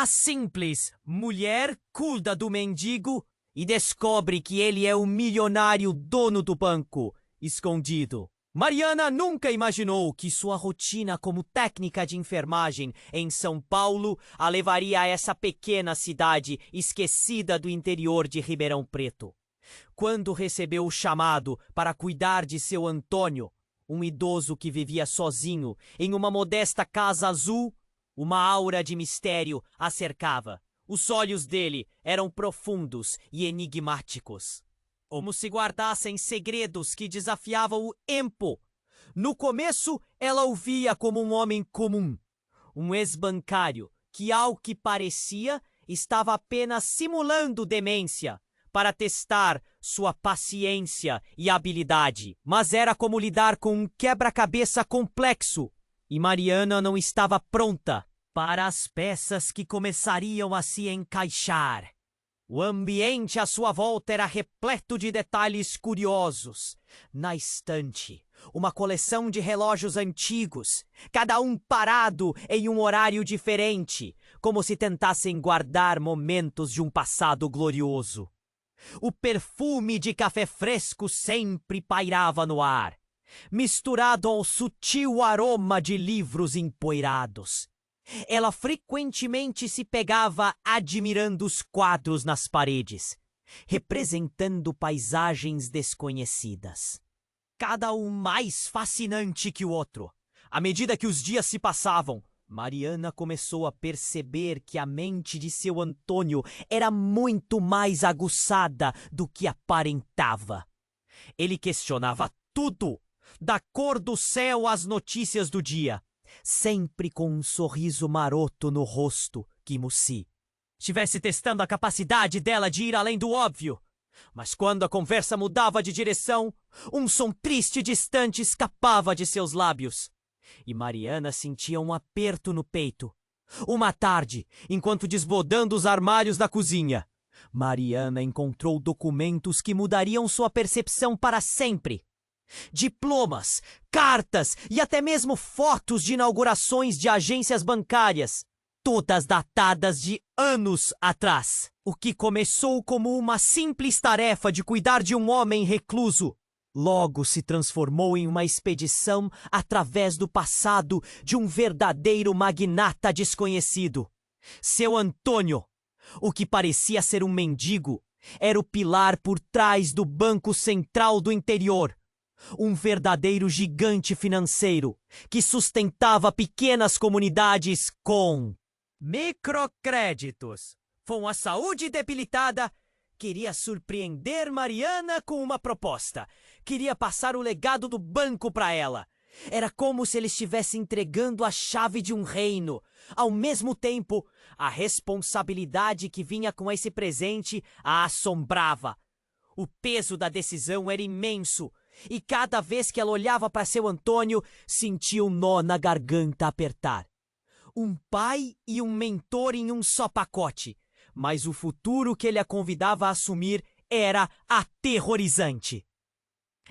A simples mulher cuida do mendigo e descobre que ele é o milionário dono do banco, escondido. Mariana nunca imaginou que sua rotina como técnica de enfermagem em São Paulo a levaria a essa pequena cidade esquecida do interior de Ribeirão Preto. Quando recebeu o chamado para cuidar de seu Antônio, um idoso que vivia sozinho em uma modesta casa azul, uma aura de mistério a cercava. Os olhos dele eram profundos e enigmáticos, como se guardassem segredos que desafiavam o Empo. No começo, ela o via como um homem comum, um ex-bancário que, ao que parecia, estava apenas simulando demência para testar sua paciência e habilidade. Mas era como lidar com um quebra-cabeça complexo, e Mariana não estava pronta para as peças que começariam a se encaixar. O ambiente à sua volta era repleto de detalhes curiosos. Na estante, uma coleção de relógios antigos, cada um parado em um horário diferente, como se tentassem guardar momentos de um passado glorioso. O perfume de café fresco sempre pairava no ar, misturado ao sutil aroma de livros empoeirados. Ela frequentemente se pegava admirando os quadros nas paredes, representando paisagens desconhecidas, cada um mais fascinante que o outro. À medida que os dias se passavam, Mariana começou a perceber que a mente de seu Antônio era muito mais aguçada do que aparentava. Ele questionava tudo, da cor do céu às notícias do dia, sempre com um sorriso maroto no rosto que Mussi estivesse testando a capacidade dela de ir além do óbvio. Mas quando a conversa mudava de direção, um som triste e distante escapava de seus lábios. E Mariana sentia um aperto no peito. Uma tarde, enquanto desbodando os armários da cozinha, Mariana encontrou documentos que mudariam sua percepção para sempre. Diplomas, cartas e até mesmo fotos de inaugurações de agências bancárias, todas datadas de anos atrás. O que começou como uma simples tarefa de cuidar de um homem recluso, logo se transformou em uma expedição através do passado de um verdadeiro magnata desconhecido. Seu Antônio, o que parecia ser um mendigo, era o pilar por trás do Banco Central do Interior, um verdadeiro gigante financeiro que sustentava pequenas comunidades com microcréditos. Com a saúde debilitada, queria surpreender Mariana com uma proposta. Queria passar o legado do banco para ela. Era como se ele estivesse entregando a chave de um reino. Ao mesmo tempo, a responsabilidade que vinha com esse presente a assombrava. O peso da decisão era imenso, e cada vez que ela olhava para seu Antônio, sentia um nó na garganta apertar. Um pai e um mentor em um só pacote, mas o futuro que ele a convidava a assumir era aterrorizante.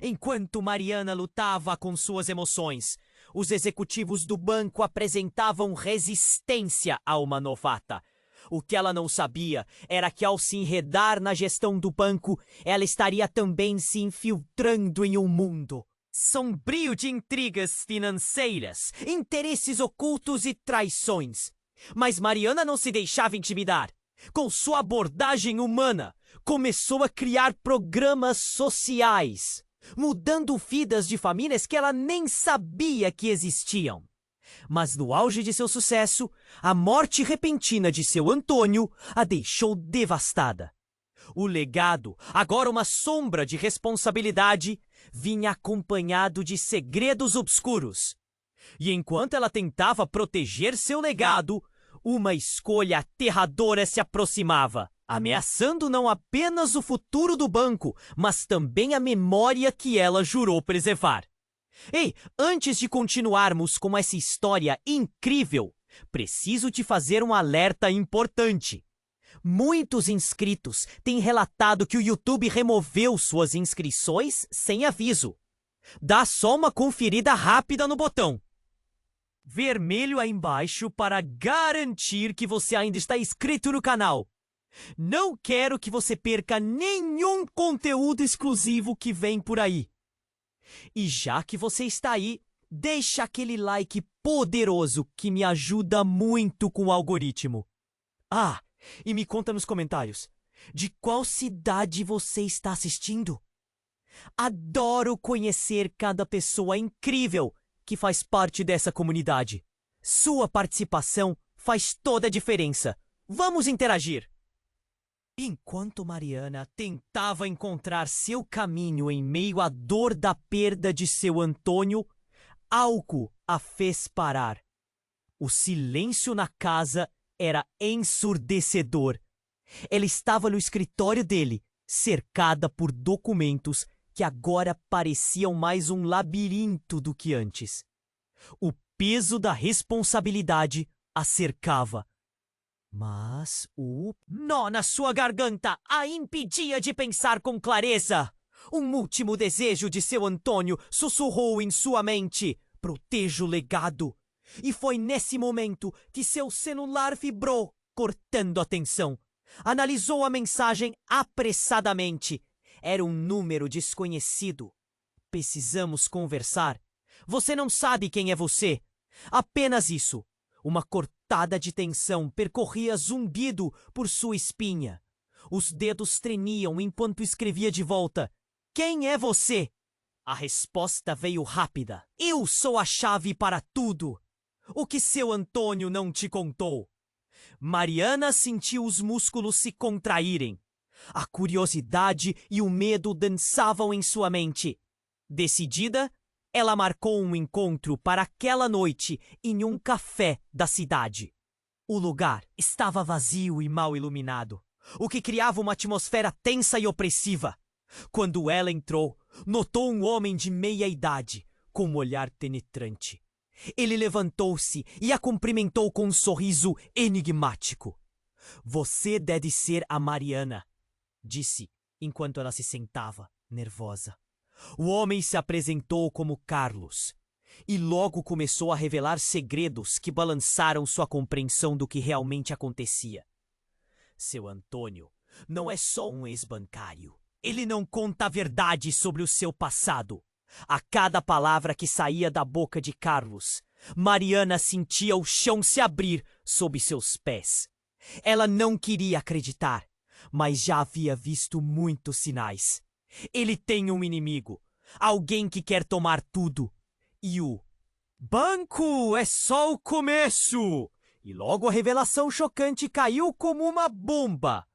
Enquanto Mariana lutava com suas emoções, os executivos do banco apresentavam resistência a uma novata. O que ela não sabia era que, ao se enredar na gestão do banco, ela estaria também se infiltrando em um mundo sombrio de intrigas financeiras, interesses ocultos e traições. Mas Mariana não se deixava intimidar. Com sua abordagem humana, começou a criar programas sociais, mudando vidas de famílias que ela nem sabia que existiam. Mas no auge de seu sucesso, a morte repentina de seu Antônio a deixou devastada. O legado, agora uma sombra de responsabilidade, vinha acompanhado de segredos obscuros. E enquanto ela tentava proteger seu legado, uma escolha aterradora se aproximava, ameaçando não apenas o futuro do banco, mas também a memória que ela jurou preservar. Ei, antes de continuarmos com essa história incrível, preciso te fazer um alerta importante. Muitos inscritos têm relatado que o YouTube removeu suas inscrições sem aviso. Dá só uma conferida rápida no botão. vermelho aí embaixo para garantir que você ainda está inscrito no canal. Não quero que você perca nenhum conteúdo exclusivo que vem por aí. E já que você está aí, deixa aquele like poderoso que me ajuda muito com o algoritmo. Ah, e me conta nos comentários, de qual cidade você está assistindo? Adoro conhecer cada pessoa incrível que faz parte dessa comunidade. Sua participação faz toda a diferença. Vamos interagir! Enquanto Mariana tentava encontrar seu caminho em meio à dor da perda de seu Antônio, algo a fez parar. O silêncio na casa era ensurdecedor. Ela estava no escritório dele, cercada por documentos que agora pareciam mais um labirinto do que antes. O peso da responsabilidade a cercava. Mas o nó na sua garganta a impedia de pensar com clareza. Um último desejo de seu Antônio sussurrou em sua mente: proteja o legado. E foi nesse momento que seu celular vibrou, cortando a tensão. Analisou a mensagem apressadamente. Era um número desconhecido. Precisamos conversar. Você não sabe quem é você. Apenas isso. Uma cortada de tensão percorria zumbido por sua espinha. Os dedos tremiam enquanto escrevia de volta: quem é você? A resposta veio rápida. Eu sou a chave para tudo. O que seu Antônio não te contou? Mariana sentiu os músculos se contraírem. A curiosidade e o medo dançavam em sua mente. Decidida, ela marcou um encontro para aquela noite em um café da cidade. O lugar estava vazio e mal iluminado, o que criava uma atmosfera tensa e opressiva. Quando ela entrou, notou um homem de meia idade, com um olhar penetrante. Ele levantou-se e a cumprimentou com um sorriso enigmático. Você deve ser a Mariana, disse, enquanto ela se sentava, nervosa. O homem se apresentou como Carlos e logo começou a revelar segredos que balançaram sua compreensão do que realmente acontecia. Seu Antônio não é só um ex-bancário. Ele não conta a verdade sobre o seu passado. A cada palavra que saía da boca de Carlos, Mariana sentia o chão se abrir sob seus pés. Ela não queria acreditar, mas já havia visto muitos sinais. Ele tem um inimigo, alguém que quer tomar tudo. E o banco é só o começo! E logo a revelação chocante caiu como uma bomba.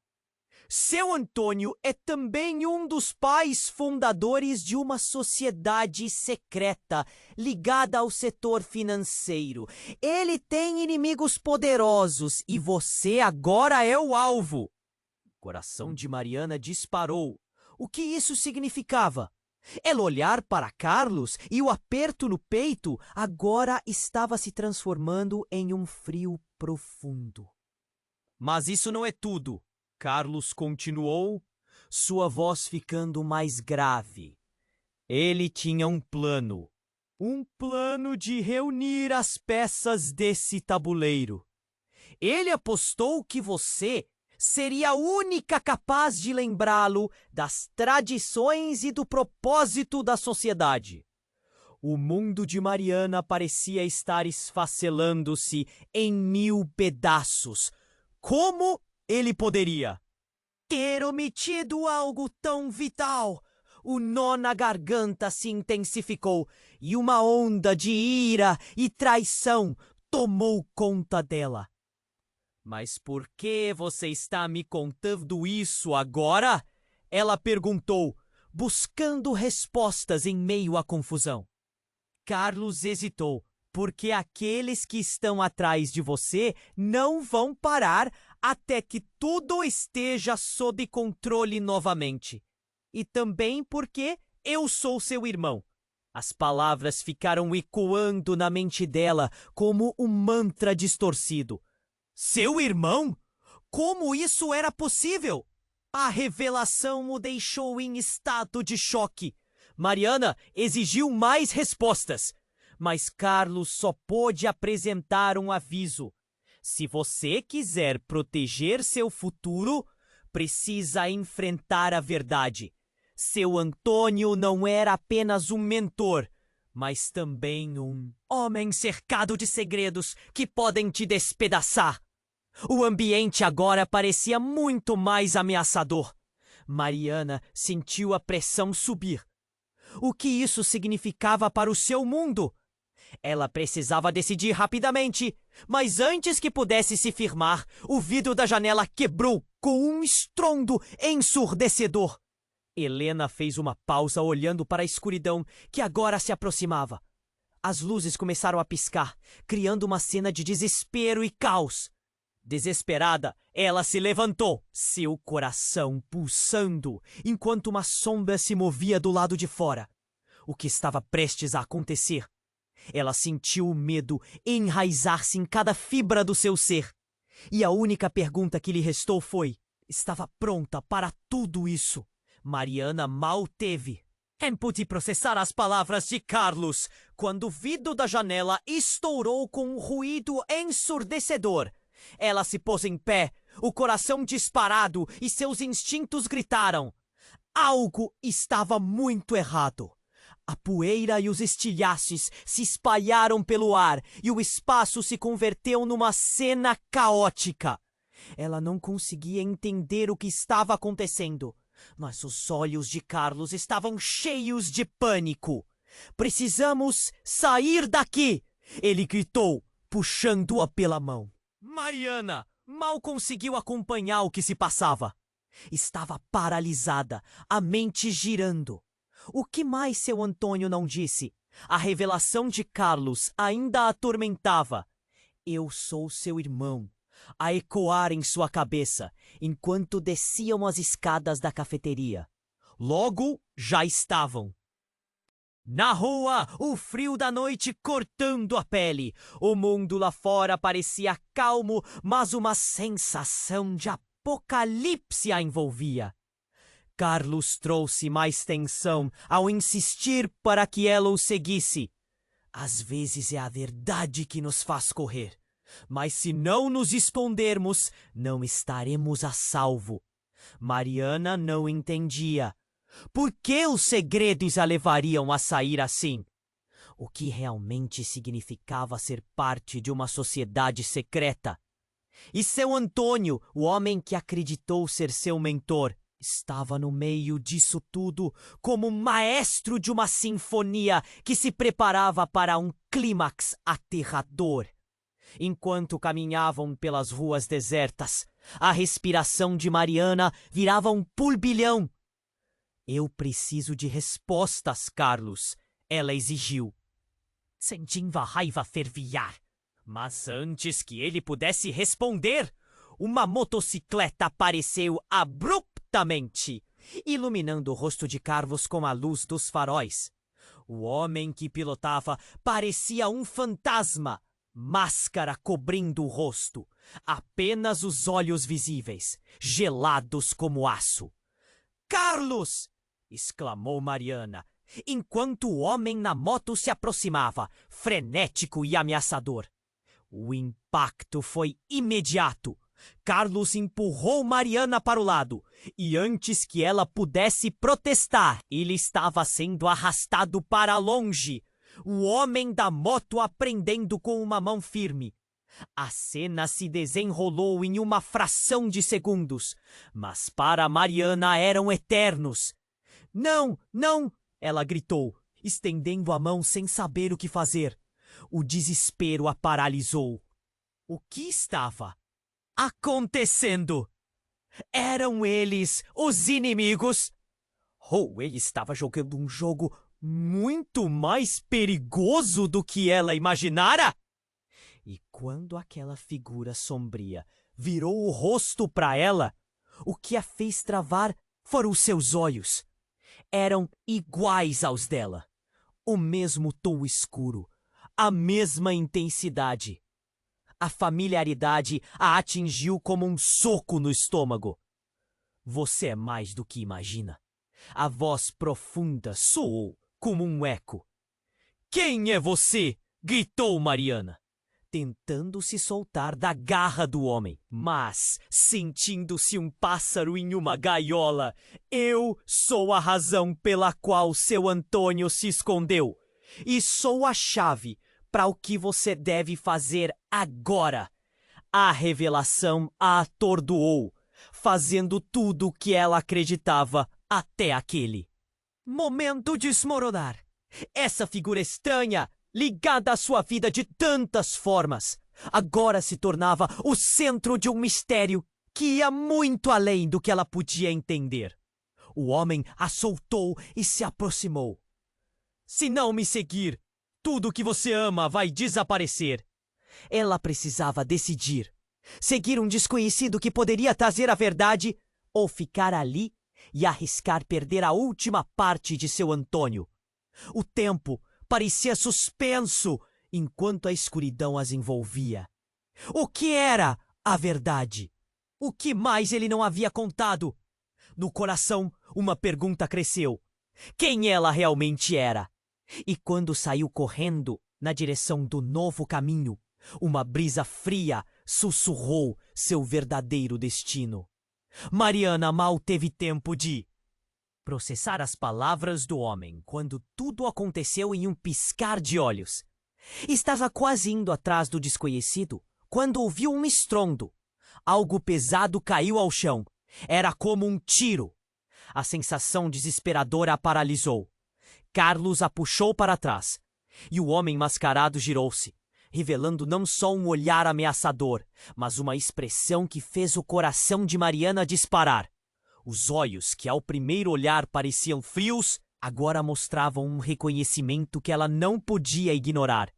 Seu Antônio é também um dos pais fundadores de uma sociedade secreta ligada ao setor financeiro. Ele tem inimigos poderosos e você agora é o alvo. O coração de Mariana disparou. O que isso significava? Ela olhar para Carlos e o aperto no peito agora estava se transformando em um frio profundo. Mas isso não é tudo. Carlos continuou, sua voz ficando mais grave. Ele tinha um plano de reunir as peças desse tabuleiro. Ele apostou que você seria a única capaz de lembrá-lo das tradições e do propósito da sociedade. O mundo de Mariana parecia estar esfacelando-se em 1000 pedaços. Como ele poderia ter omitido algo tão vital? O nó na garganta se intensificou e uma onda de ira e traição tomou conta dela. Mas por que você está me contando isso agora? Ela perguntou, buscando respostas em meio à confusão. Carlos hesitou, porque aqueles que estão atrás de você não vão parar até que tudo esteja sob controle novamente. E também porque eu sou seu irmão. As palavras ficaram ecoando na mente dela como um mantra distorcido. Seu irmão? Como isso era possível? A revelação o deixou em estado de choque. Mariana exigiu mais respostas. Mas Carlos só pôde apresentar um aviso. Se você quiser proteger seu futuro, precisa enfrentar a verdade. Seu Antônio não era apenas um mentor, mas também um homem cercado de segredos que podem te despedaçar. O ambiente agora parecia muito mais ameaçador. Mariana sentiu a pressão subir. O que isso significava para o seu mundo? Ela precisava decidir rapidamente, mas antes que pudesse se firmar, o vidro da janela quebrou com um estrondo ensurdecedor. Helena fez uma pausa olhando para a escuridão que agora se aproximava. As luzes começaram a piscar, criando uma cena de desespero e caos. Desesperada, ela se levantou, seu coração pulsando, enquanto uma sombra se movia do lado de fora. O que estava prestes a acontecer? Ela sentiu o medo enraizar-se em cada fibra do seu ser. E a única pergunta que lhe restou foi: estava pronta para tudo isso? Mariana mal teve tempo de processar as palavras de Carlos, quando o vidro da janela estourou com um ruído ensurdecedor. Ela se pôs em pé, o coração disparado, e seus instintos gritaram. Algo estava muito errado. A poeira e os estilhaços se espalharam pelo ar e o espaço se converteu numa cena caótica. Ela não conseguia entender o que estava acontecendo, mas os olhos de Carlos estavam cheios de pânico. Precisamos sair daqui! Ele gritou, puxando-a pela mão. Mariana mal conseguiu acompanhar o que se passava. Estava paralisada, a mente girando. O que mais seu Antônio não disse? A revelação de Carlos ainda a atormentava. Eu sou seu irmão, a ecoar em sua cabeça, enquanto desciam as escadas da cafeteria. Logo, já estavam. Na rua, o frio da noite cortando a pele. O mundo lá fora parecia calmo, mas uma sensação de apocalipse a envolvia. Carlos trouxe mais tensão ao insistir para que ela o seguisse. Às vezes é a verdade que nos faz correr, mas se não nos escondermos, não estaremos a salvo. Mariana não entendia. Por que os segredos a levariam a sair assim? O que realmente significava ser parte de uma sociedade secreta? E seu Antônio, o homem que acreditou ser seu mentor, estava no meio disso tudo como um maestro de uma sinfonia que se preparava para um clímax aterrador. Enquanto caminhavam pelas ruas desertas, a respiração de Mariana virava um turbilhão. Eu preciso de respostas, Carlos, ela exigiu. Sentindo a raiva fervilhar. Mas antes que ele pudesse responder, uma motocicleta apareceu abruptamente, iluminando o rosto de Carlos com a luz dos faróis. O homem que pilotava parecia um fantasma, máscara cobrindo o rosto, apenas os olhos visíveis, gelados como aço. Carlos! Exclamou Mariana, enquanto o homem na moto se aproximava, frenético e ameaçador. O impacto foi imediato. Carlos empurrou Mariana para o lado, e antes que ela pudesse protestar, ele estava sendo arrastado para longe, o homem da moto a prendendo com uma mão firme. A cena se desenrolou em uma fração de segundos, mas para Mariana eram eternos. Não, não! Ela gritou, estendendo a mão sem saber o que fazer. O desespero a paralisou. O que estava acontecendo? Eram eles os inimigos? Ou ele estava jogando um jogo muito mais perigoso do que ela imaginara? E quando aquela figura sombria virou o rosto para ela, o que a fez travar foram os seus olhos. Eram iguais aos dela. O mesmo tom escuro, a mesma intensidade. A familiaridade a atingiu como um soco no estômago. Você é mais do que imagina. A voz profunda soou como um eco. Quem é você? Gritou Mariana, tentando se soltar da garra do homem, mas sentindo-se um pássaro em uma gaiola. Eu sou a razão pela qual seu Antônio se escondeu, e sou a chave para o que você deve fazer agora. A revelação a atordoou, fazendo tudo o que ela acreditava até aquele momento desmoronar. Essa figura estranha, ligada à sua vida de tantas formas, agora se tornava o centro de um mistério que ia muito além do que ela podia entender. O homem a soltou e se aproximou. Se não me seguir, tudo que você ama vai desaparecer. Ela precisava decidir: seguir um desconhecido que poderia trazer a verdade ou ficar ali e arriscar perder a última parte de seu Antônio. O tempo parecia suspenso enquanto a escuridão as envolvia. O que era a verdade? O que mais ele não havia contado? No coração, uma pergunta cresceu: quem ela realmente era? E quando saiu correndo na direção do novo caminho, uma brisa fria sussurrou seu verdadeiro destino. Mariana mal teve tempo de processar as palavras do homem quando tudo aconteceu em um piscar de olhos. Estava quase indo atrás do desconhecido quando ouviu um estrondo. Algo pesado caiu ao chão. Era como um tiro. A sensação desesperadora a paralisou. Carlos a puxou para trás, e o homem mascarado girou-se, revelando não só um olhar ameaçador, mas uma expressão que fez o coração de Mariana disparar. Os olhos, que ao primeiro olhar pareciam frios, agora mostravam um reconhecimento que ela não podia ignorar.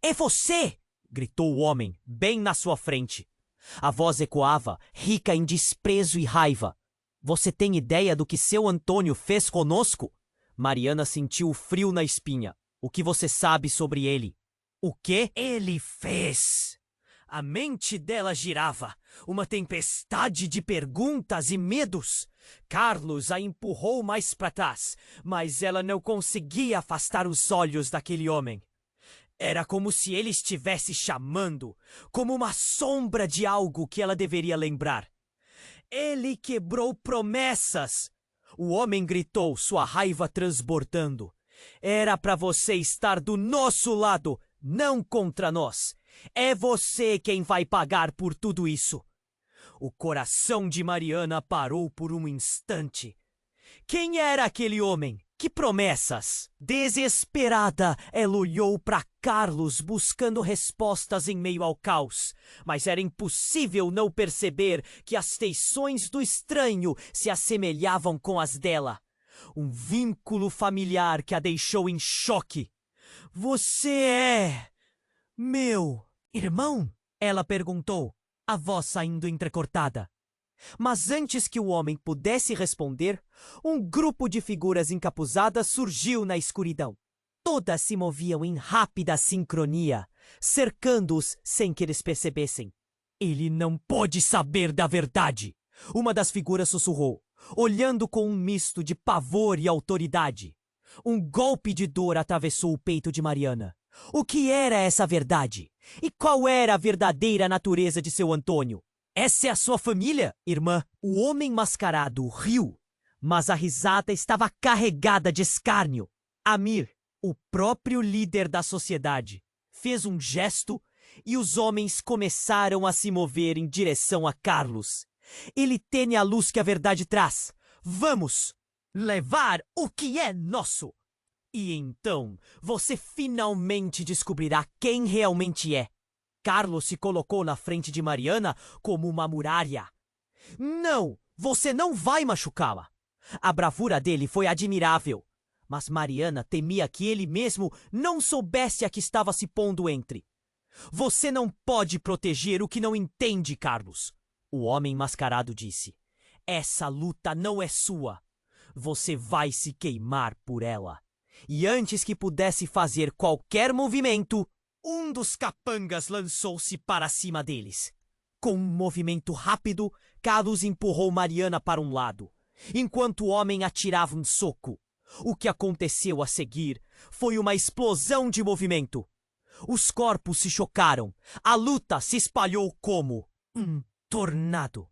"É você!" gritou o homem, bem na sua frente. A voz ecoava, rica em desprezo e raiva. "Você tem ideia do que seu Antônio fez conosco?" Mariana sentiu o frio na espinha. "O que você sabe sobre ele?" "O que ele fez?" A mente dela girava, uma tempestade de perguntas e medos. Carlos a empurrou mais para trás, mas ela não conseguia afastar os olhos daquele homem. Era como se ele estivesse chamando, como uma sombra de algo que ela deveria lembrar. "Ele quebrou promessas!" O homem gritou, sua raiva transbordando. "Era para você estar do nosso lado, não contra nós. É você quem vai pagar por tudo isso." O coração de Mariana parou por um instante. Quem era aquele homem? Que promessas? Desesperada, ela olhou para Carlos buscando respostas em meio ao caos, mas era impossível não perceber que as feições do estranho se assemelhavam com as dela. Um vínculo familiar que a deixou em choque. "Você é meu irmão?" ela perguntou, a voz saindo entrecortada. Mas antes que o homem pudesse responder, um grupo de figuras encapuzadas surgiu na escuridão. Todas se moviam em rápida sincronia, cercando-os sem que eles percebessem. "Ele não pode saber da verdade!" Uma das figuras sussurrou, olhando com um misto de pavor e autoridade. Um golpe de dor atravessou o peito de Mariana. O que era essa verdade? E qual era a verdadeira natureza de seu Antônio? "Essa é a sua família, irmã?" O homem mascarado riu, mas a risada estava carregada de escárnio. Amir, o próprio líder da sociedade, fez um gesto e os homens começaram a se mover em direção a Carlos. "Ele tem a luz que a verdade traz. Vamos levar o que é nosso. E então você finalmente descobrirá quem realmente é." Carlos se colocou na frente de Mariana como uma muralha. "Não, você não vai machucá-la." A bravura dele foi admirável, mas Mariana temia que ele mesmo não soubesse a que estava se pondo entre. "Você não pode proteger o que não entende, Carlos." O homem mascarado disse. "Essa luta não é sua. Você vai se queimar por ela." E antes que pudesse fazer qualquer movimento, um dos capangas lançou-se para cima deles. Com um movimento rápido, Carlos empurrou Mariana para um lado, enquanto o homem atirava um soco. O que aconteceu a seguir foi uma explosão de movimento. Os corpos se chocaram. A luta se espalhou como um tornado.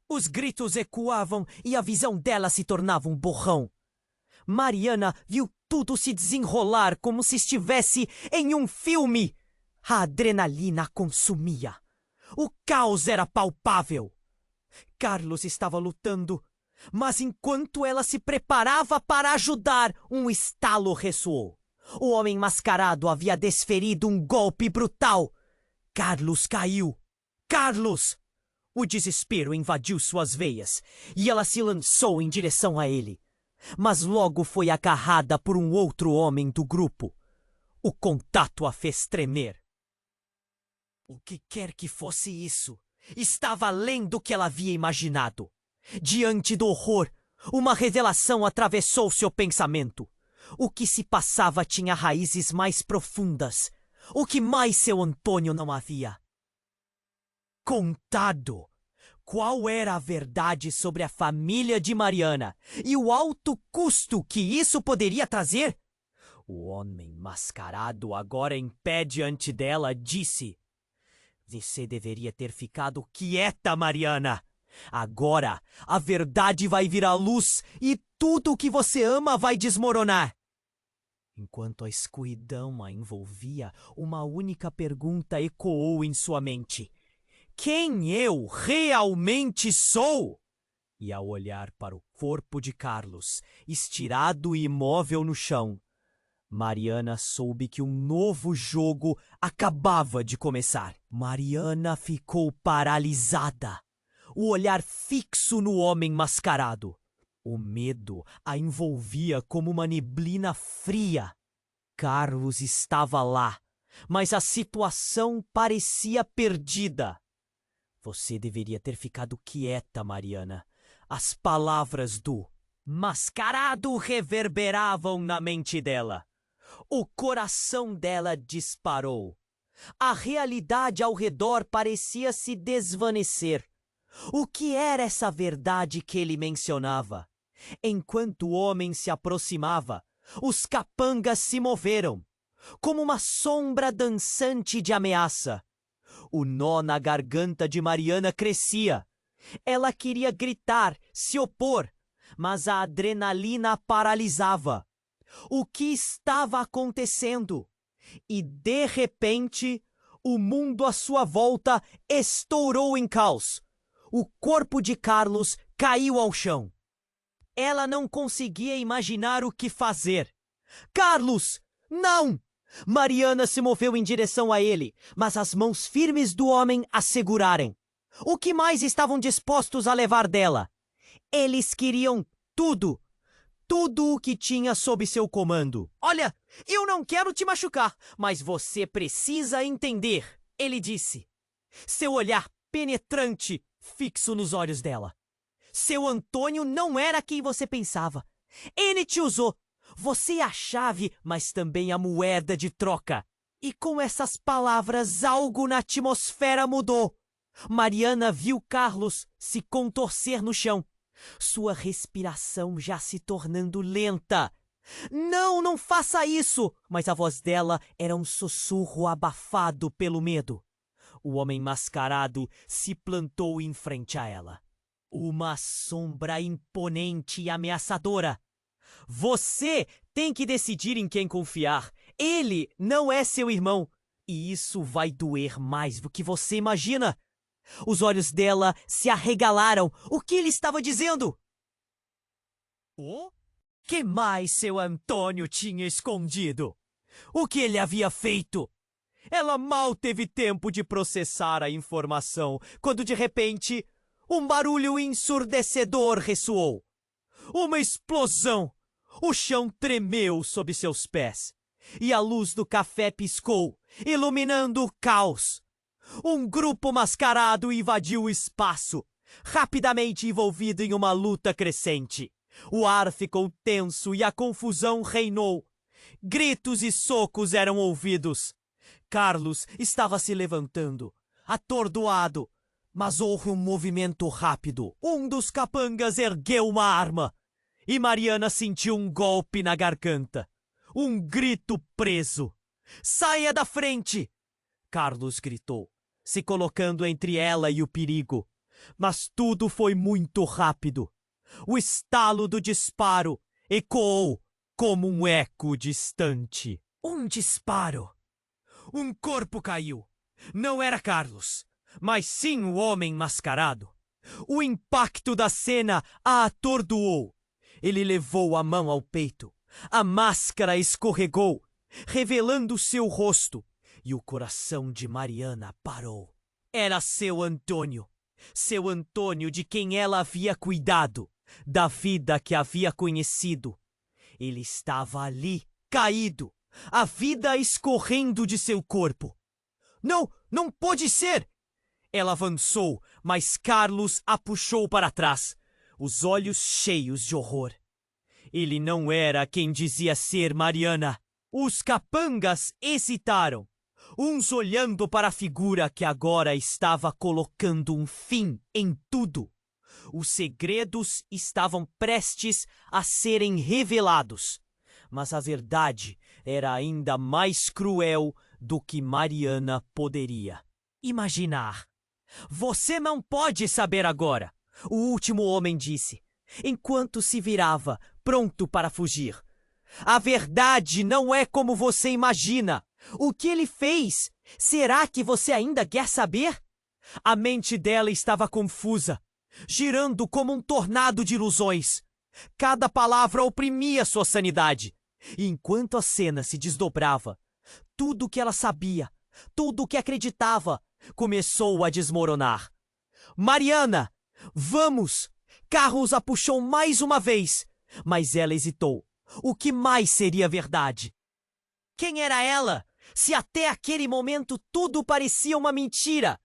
Os gritos ecoavam e a visão dela se tornava um borrão. Mariana viu tudo se desenrolar como se estivesse em um filme. A adrenalina a consumia. O caos era palpável. Carlos estava lutando, mas enquanto ela se preparava para ajudar, um estalo ressoou. O homem mascarado havia desferido um golpe brutal. Carlos caiu. Carlos! O desespero invadiu suas veias e ela se lançou em direção a ele. Mas logo foi agarrada por um outro homem do grupo. O contato a fez tremer. O que quer que fosse isso, estava além do que ela havia imaginado. Diante do horror, uma revelação atravessou seu pensamento. O que se passava tinha raízes mais profundas. O que mais seu Antônio não havia contado. Qual era a verdade sobre a família de Mariana e o alto custo que isso poderia trazer? O homem mascarado, agora em pé diante dela, disse: "Você deveria ter ficado quieta, Mariana. Agora a verdade vai vir à luz e tudo o que você ama vai desmoronar." Enquanto a escuridão a envolvia, uma única pergunta ecoou em sua mente: quem eu realmente sou? E ao olhar para o corpo de Carlos, estirado e imóvel no chão, Mariana soube que um novo jogo acabava de começar. Mariana ficou paralisada, o olhar fixo no homem mascarado. O medo a envolvia como uma neblina fria. Carlos estava lá, mas a situação parecia perdida. Você deveria ter ficado quieta, Mariana. As palavras do mascarado reverberavam na mente dela. O coração dela disparou. A realidade ao redor parecia se desvanecer. O que era essa verdade que ele mencionava? Enquanto o homem se aproximava, os capangas se moveram, como uma sombra dançante de ameaça. O nó na garganta de Mariana crescia. Ela queria gritar, se opor, mas a adrenalina a paralisava. O que estava acontecendo? E, de repente, o mundo à sua volta estourou em caos. O corpo de Carlos caiu ao chão. Ela não conseguia imaginar o que fazer. Carlos! Não! Mariana se moveu em direção a ele, mas as mãos firmes do homem a seguraram. O que mais estavam dispostos a levar dela? Eles queriam tudo. Tudo o que tinha sob seu comando. Olha, eu não quero te machucar, mas você precisa entender, ele disse. Seu olhar penetrante fixo nos olhos dela. Seu Antônio não era quem você pensava. Ele te usou. Você é a chave, mas também a moeda de troca. E com essas palavras, algo na atmosfera mudou. Mariana viu Carlos se contorcer no chão. Sua respiração já se tornando lenta. Não, não faça isso! Mas a voz dela era um sussurro abafado pelo medo. O homem mascarado se plantou em frente a ela. Uma sombra imponente e ameaçadora. Você tem que decidir em quem confiar. Ele não é seu irmão. E isso vai doer mais do que você imagina. Os olhos dela se arregalaram. O que ele estava dizendo? O que mais seu Antônio tinha escondido? O que ele havia feito? Ela mal teve tempo de processar a informação, quando de repente um barulho ensurdecedor ressoou. Uma explosão! O chão tremeu sob seus pés. E a luz do café piscou, iluminando o caos. Um grupo mascarado invadiu o espaço, rapidamente envolvido em uma luta crescente. O ar ficou tenso e a confusão reinou. Gritos e socos eram ouvidos. Carlos estava se levantando, atordoado, mas houve um movimento rápido. Um dos capangas ergueu uma arma. e Mariana sentiu um golpe na garganta. Um grito preso. Saia da frente! Carlos gritou, se colocando entre ela e o perigo. Mas tudo foi muito rápido. O estalo do disparo ecoou como um eco distante. Um disparo. Um corpo caiu. Não era Carlos, mas sim o homem mascarado. O impacto da cena a atordoou. Ele levou a mão ao peito. A máscara escorregou, revelando seu rosto, e o coração de Mariana parou. Era seu Antônio de quem ela havia cuidado, da vida que havia conhecido. Ele estava ali, caído, a vida escorrendo de seu corpo. Não, não pode ser! Ela avançou, mas Carlos a puxou para trás, os olhos cheios de horror. Ele não era quem dizia ser Mariana. Os capangas hesitaram, uns olhando para a figura que agora estava colocando um fim em tudo. Os segredos estavam prestes a serem revelados, mas a verdade era ainda mais cruel do que Mariana poderia imaginar. Você não pode saber agora, o último homem disse, enquanto se virava, pronto para fugir. A verdade não é como você imagina. O que ele fez? Será que você ainda quer saber? A mente dela estava confusa, girando como um tornado de ilusões. Cada palavra oprimia sua sanidade. E enquanto a cena se desdobrava, tudo o que ela sabia, tudo o que acreditava, começou a desmoronar. Mariana, vamos! Carlos a puxou mais uma vez, mas ela hesitou. O que mais seria verdade? Quem era ela, se até aquele momento tudo parecia uma mentira?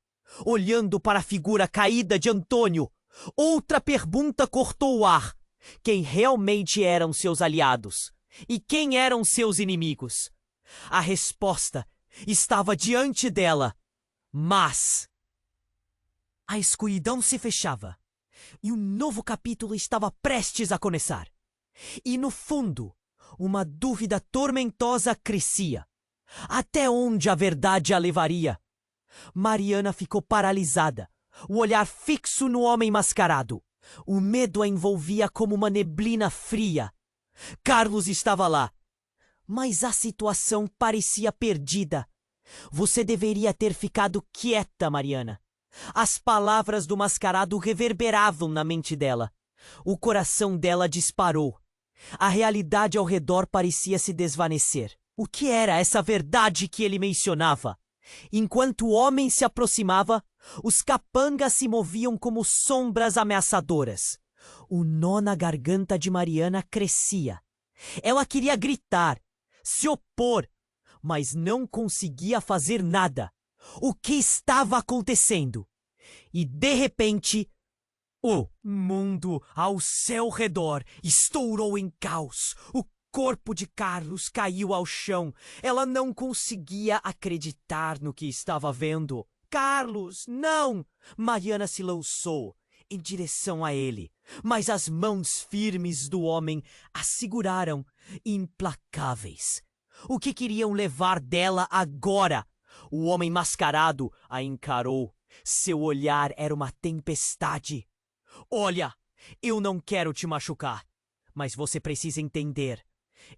Olhando para a figura caída de Antônio, outra pergunta cortou o ar. Quem realmente eram seus aliados? E quem eram seus inimigos? A resposta estava diante dela, mas a escuridão se fechava e um novo capítulo estava prestes a começar. E no fundo, uma dúvida tormentosa crescia. Até onde a verdade a levaria? Mariana ficou paralisada, o olhar fixo no homem mascarado. O medo a envolvia como uma neblina fria. Carlos estava lá, mas a situação parecia perdida. Você deveria ter ficado quieta, Mariana. As palavras do mascarado reverberavam na mente dela. O coração dela disparou. A realidade ao redor parecia se desvanecer. O que era essa verdade que ele mencionava? Enquanto o homem se aproximava, os capangas se moviam como sombras ameaçadoras. O nó na garganta de Mariana crescia. Ela queria gritar, se opor, mas não conseguia fazer nada. O que estava acontecendo? E, de repente, o mundo ao seu redor estourou em caos. O corpo de Carlos caiu ao chão. Ela não conseguia acreditar no que estava vendo. Carlos, não! Mariana se lançou em direção a ele, mas as mãos firmes do homem a seguraram, implacáveis. O que queriam levar dela agora? O homem mascarado a encarou. Seu olhar era uma tempestade. Olha, eu não quero te machucar, mas você precisa entender.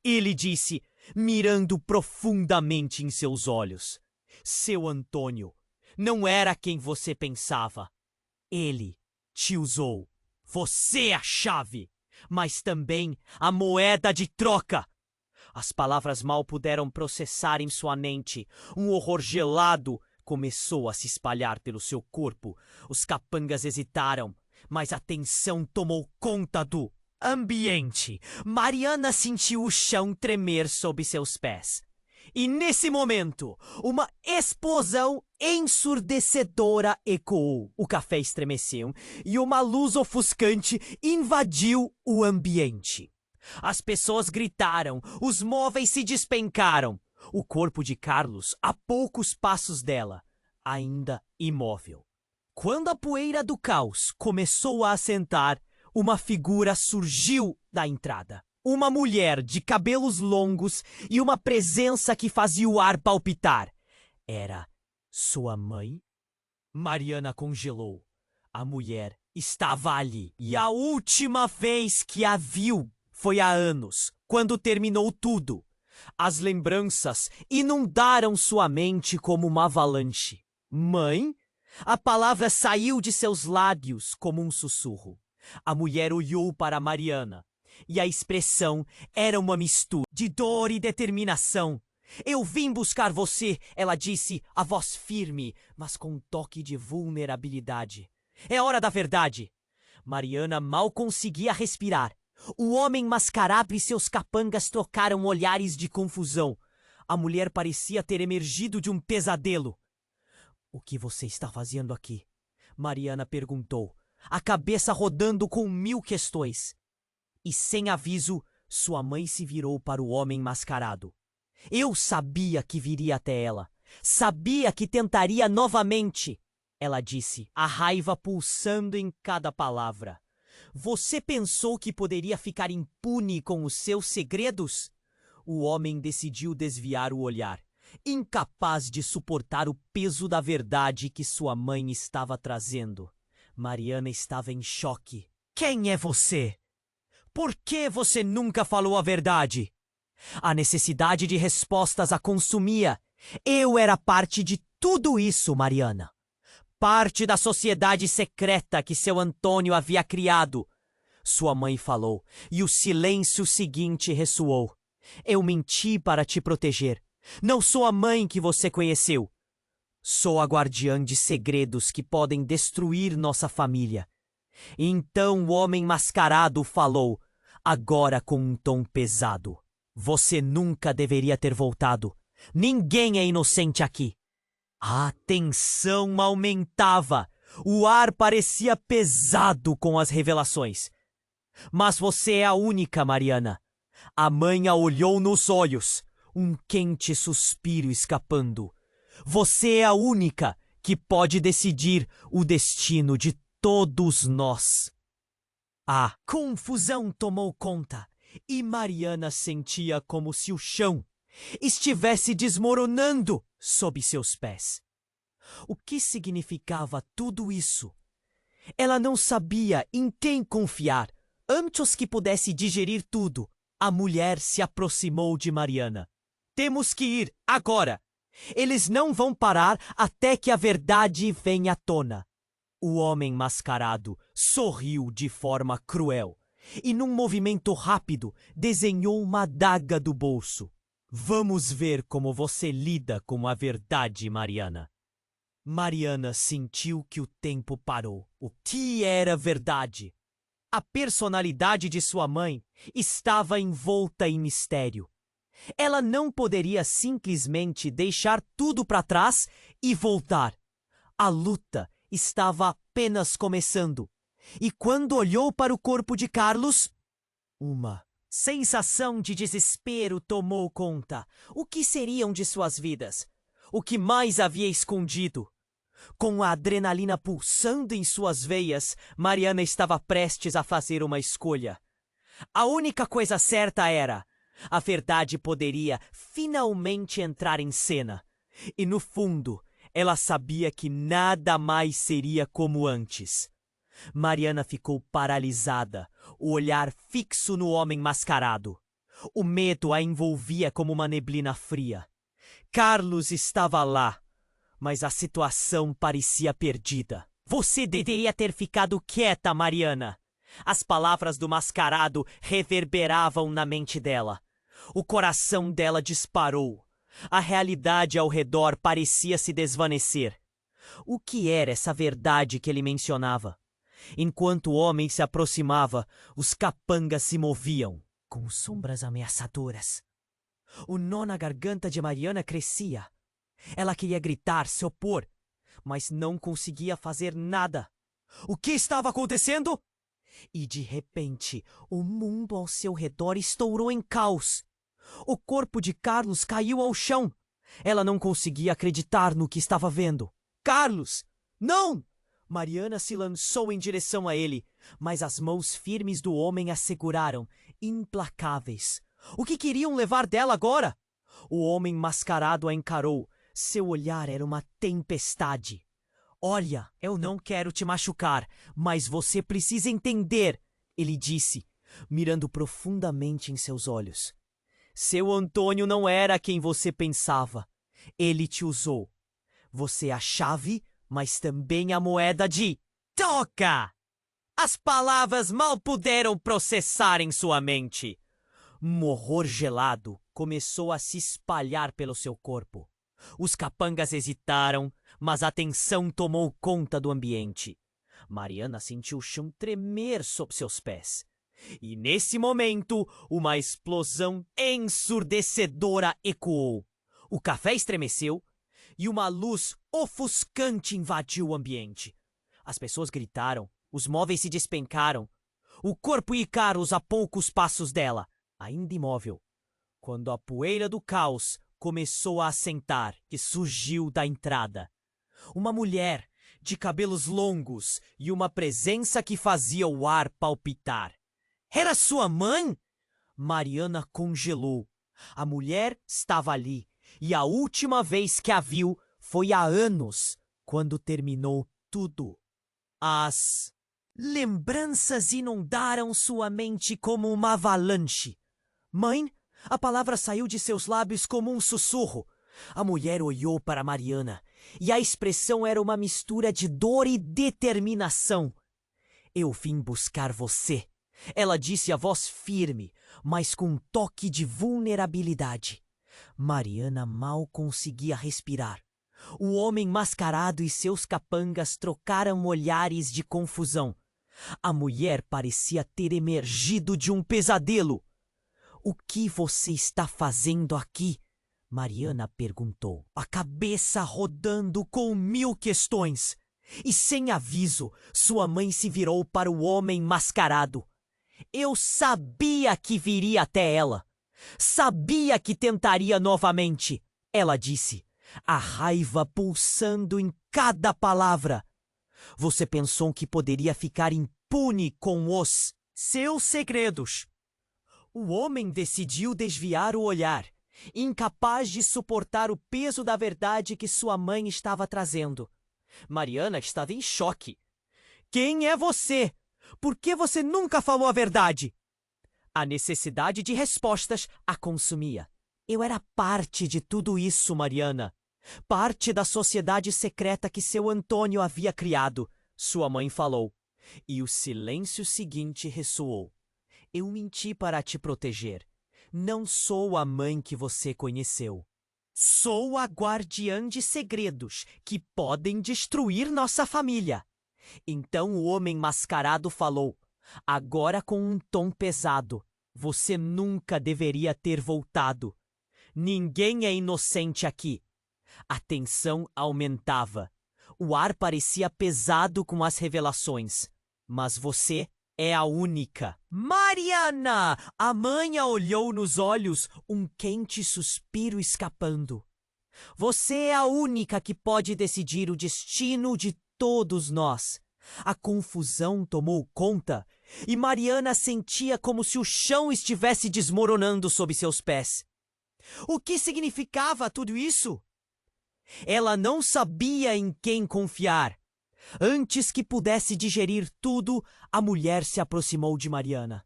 Ele disse, mirando profundamente em seus olhos. Seu Antônio não era quem você pensava. Ele te usou. Você é a chave, mas também a moeda de troca. As palavras mal puderam processar em sua mente. Um horror gelado começou a se espalhar pelo seu corpo. Os capangas hesitaram, mas a tensão tomou conta do ambiente. Mariana sentiu o chão tremer sob seus pés. E nesse momento, uma explosão ensurdecedora ecoou. O café estremeceu e uma luz ofuscante invadiu o ambiente. As pessoas gritaram, os móveis se despencaram. O corpo de Carlos, a poucos passos dela, ainda imóvel. Quando a poeira do caos começou a assentar, uma figura surgiu da entrada. Uma mulher de cabelos longos e uma presença que fazia o ar palpitar. Era sua mãe? Mariana congelou. A mulher estava ali. E a última vez que a viu foi há anos, quando terminou tudo. As lembranças inundaram sua mente como uma avalanche. Mãe? A palavra saiu de seus lábios como um sussurro. A mulher olhou para Mariana, e a expressão era uma mistura de dor e determinação. Eu vim buscar você, ela disse, a voz firme, mas com um toque de vulnerabilidade. É hora da verdade. Mariana mal conseguia respirar. O homem mascarado e seus capangas trocaram olhares de confusão. A mulher parecia ter emergido de um pesadelo. O que você está fazendo aqui? Mariana perguntou, a cabeça rodando com 1000 questões. E sem aviso, sua mãe se virou para o homem mascarado. Eu sabia que viria até ela. Sabia que tentaria novamente. Ela disse, a raiva pulsando em cada palavra. Você pensou que poderia ficar impune com os seus segredos? O homem decidiu desviar o olhar, incapaz de suportar o peso da verdade que sua mãe estava trazendo. Mariana estava em choque. Quem é você? Por que você nunca falou a verdade? A necessidade de respostas a consumia. Eu era parte de tudo isso, Mariana. Parte da sociedade secreta que seu Antônio havia criado. Sua mãe falou, e o silêncio seguinte ressoou. Eu menti para te proteger. Não sou a mãe que você conheceu. Sou a guardiã de segredos que podem destruir nossa família. Então o homem mascarado falou, agora com um tom pesado. Você nunca deveria ter voltado. Ninguém é inocente aqui. A tensão aumentava. O ar parecia pesado com as revelações. Mas você é a única, Mariana. A mãe a olhou nos olhos, um quente suspiro escapando. Você é a única que pode decidir o destino de todos nós. A confusão tomou conta e Mariana sentia como se o chão estivesse desmoronando sob seus pés. O que significava tudo isso? Ela não sabia em quem confiar. Antes que pudesse digerir tudo, a mulher se aproximou de Mariana. Temos que ir agora. Eles não vão parar até que a verdade venha à tona. O homem mascarado sorriu de forma cruel e, num movimento rápido, desenhou uma adaga do bolso. Vamos ver como você lida com a verdade, Mariana. Mariana sentiu que o tempo parou. O que era verdade? A personalidade de sua mãe estava envolta em mistério. Ela não poderia simplesmente deixar tudo para trás e voltar. A luta estava apenas começando. E quando olhou para o corpo de Carlos, uma sensação de desespero tomou conta. O que seriam de suas vidas? O que mais havia escondido? Com a adrenalina pulsando em suas veias, Mariana estava prestes a fazer uma escolha. A única coisa certa era: a verdade poderia finalmente entrar em cena. E no fundo, ela sabia que nada mais seria como antes. Mariana ficou paralisada, o olhar fixo no homem mascarado. O medo a envolvia como uma neblina fria. Carlos estava lá, mas a situação parecia perdida. Você deveria ter ficado quieta, Mariana. As palavras do mascarado reverberavam na mente dela. O coração dela disparou. A realidade ao redor parecia se desvanecer. O que era essa verdade que ele mencionava? Enquanto o homem se aproximava, os capangas se moviam, com sombras ameaçadoras. O nó na garganta de Mariana crescia. Ela queria gritar, se opor, mas não conseguia fazer nada. O que estava acontecendo? E de repente, o mundo ao seu redor estourou em caos. O corpo de Carlos caiu ao chão. Ela não conseguia acreditar no que estava vendo. Carlos! Não! Mariana se lançou em direção a ele, mas as mãos firmes do homem a seguraram, implacáveis. O que queriam levar dela agora? O homem mascarado a encarou. Seu olhar era uma tempestade. Olha, eu não quero te machucar, mas você precisa entender, ele disse, mirando profundamente em seus olhos. Seu Antônio não era quem você pensava. Ele te usou. Você é a chave, mas também a moeda de toca! As palavras mal puderam processar em sua mente. Um horror gelado começou a se espalhar pelo seu corpo. Os capangas hesitaram, mas a tensão tomou conta do ambiente. Mariana sentiu o chão tremer sob seus pés. E nesse momento, uma explosão ensurdecedora ecoou. O café estremeceu e uma luz ofuscante invadiu o ambiente. As pessoas gritaram, os móveis se despencaram. O corpo de Carlos a poucos passos dela, ainda imóvel, quando a poeira do caos começou a assentar, que surgiu da entrada. Uma mulher, de cabelos longos e uma presença que fazia o ar palpitar. Era sua mãe? Mariana congelou. A mulher estava ali, e a última vez que a viu foi há anos, quando terminou tudo. As lembranças inundaram sua mente como uma avalanche. Mãe? A palavra saiu de seus lábios como um sussurro. A mulher olhou para Mariana, e a expressão era uma mistura de dor e determinação. Eu vim buscar você, ela disse a voz firme, mas com um toque de vulnerabilidade. Mariana mal conseguia respirar. O homem mascarado e seus capangas trocaram olhares de confusão. A mulher parecia ter emergido de um pesadelo. O que você está fazendo aqui? Mariana perguntou, a cabeça rodando com 1000 questões. E sem aviso, sua mãe se virou para o homem mascarado. Eu sabia que viria até ela. Sabia que tentaria novamente, ela disse, a raiva pulsando em cada palavra. Você pensou que poderia ficar impune com os seus segredos. O homem decidiu desviar o olhar, incapaz de suportar o peso da verdade que sua mãe estava trazendo. Mariana estava em choque. Quem é você? Por que você nunca falou a verdade? A necessidade de respostas a consumia. Eu era parte de tudo isso, Mariana. Parte da sociedade secreta que seu Antônio havia criado, sua mãe falou. E o silêncio seguinte ressoou. Eu menti para te proteger. Não sou a mãe que você conheceu. Sou a guardiã de segredos que podem destruir nossa família. Então o homem mascarado falou, agora com um tom pesado. Você nunca deveria ter voltado. Ninguém é inocente aqui. A tensão aumentava. O ar parecia pesado com as revelações. Mas você é a única. Mariana! A mãe a olhou nos olhos, um quente suspiro escapando. Você é a única que pode decidir o destino de todos nós. A confusão tomou conta e Mariana sentia como se o chão estivesse desmoronando sob seus pés. O que significava tudo isso? Ela não sabia em quem confiar. Antes que pudesse digerir tudo, a mulher se aproximou de Mariana.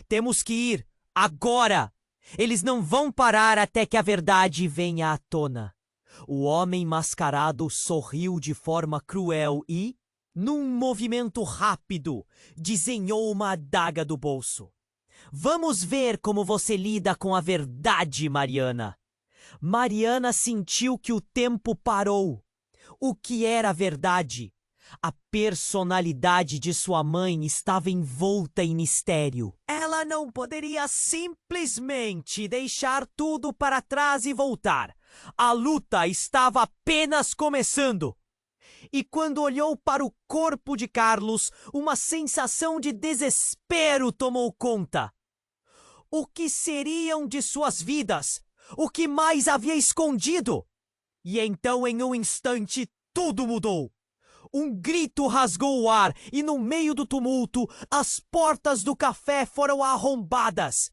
Temos que ir, agora! Eles não vão parar até que a verdade venha à tona. O homem mascarado sorriu de forma cruel e, num movimento rápido, desenhou uma adaga do bolso. Vamos ver como você lida com a verdade, Mariana. Mariana sentiu que o tempo parou. O que era a verdade? A personalidade de sua mãe estava envolta em mistério. Ela não poderia simplesmente deixar tudo para trás e voltar. A luta estava apenas começando. E quando olhou para o corpo de Carlos, uma sensação de desespero tomou conta. O que seriam de suas vidas? O que mais havia escondido? E então, em um instante, tudo mudou. Um grito rasgou o ar e, no meio do tumulto, as portas do café foram arrombadas.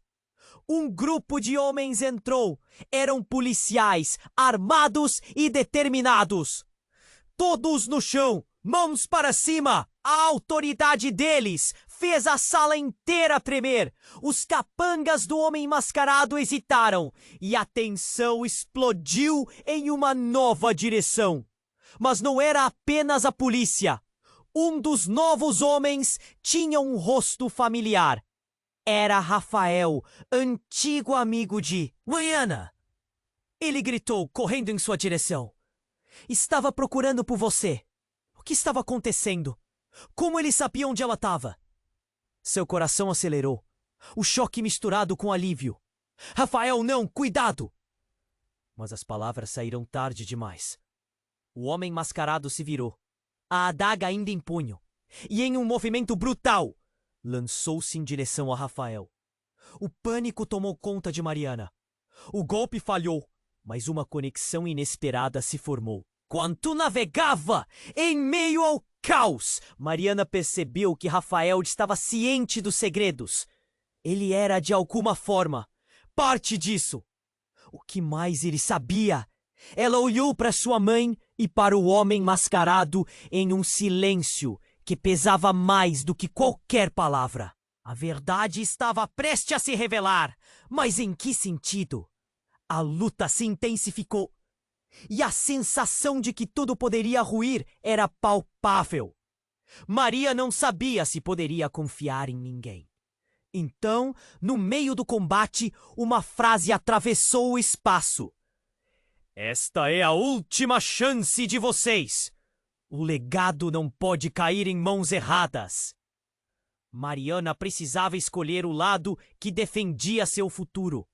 Um grupo de homens entrou. Eram policiais, armados e determinados. Todos no chão, mãos para cima. A autoridade deles fez a sala inteira tremer. Os capangas do homem mascarado hesitaram e a tensão explodiu em uma nova direção. Mas não era apenas a polícia. Um dos novos homens tinha um rosto familiar. Era Rafael, antigo amigo de Mariana. Ele gritou, correndo em sua direção. Estava procurando por você. O que estava acontecendo? Como ele sabia onde ela estava? Seu coração acelerou. O choque misturado com alívio. Rafael, não! Cuidado! Mas as palavras saíram tarde demais. O homem mascarado se virou, a adaga ainda em punho, e em um movimento brutal, lançou-se em direção a Rafael. O pânico tomou conta de Mariana. O golpe falhou, mas uma conexão inesperada se formou. Quando navegava em meio ao caos, Mariana percebeu que Rafael estava ciente dos segredos. Ele era, de alguma forma, parte disso. O que mais ele sabia? Ela olhou para sua mãe e para o homem mascarado em um silêncio que pesava mais do que qualquer palavra. A verdade estava prestes a se revelar, mas em que sentido? A luta se intensificou e a sensação de que tudo poderia ruir era palpável. Maria não sabia se poderia confiar em ninguém. Então, no meio do combate, uma frase atravessou o espaço. Esta é a última chance de vocês. O legado não pode cair em mãos erradas. Mariana precisava escolher o lado que defendia seu futuro.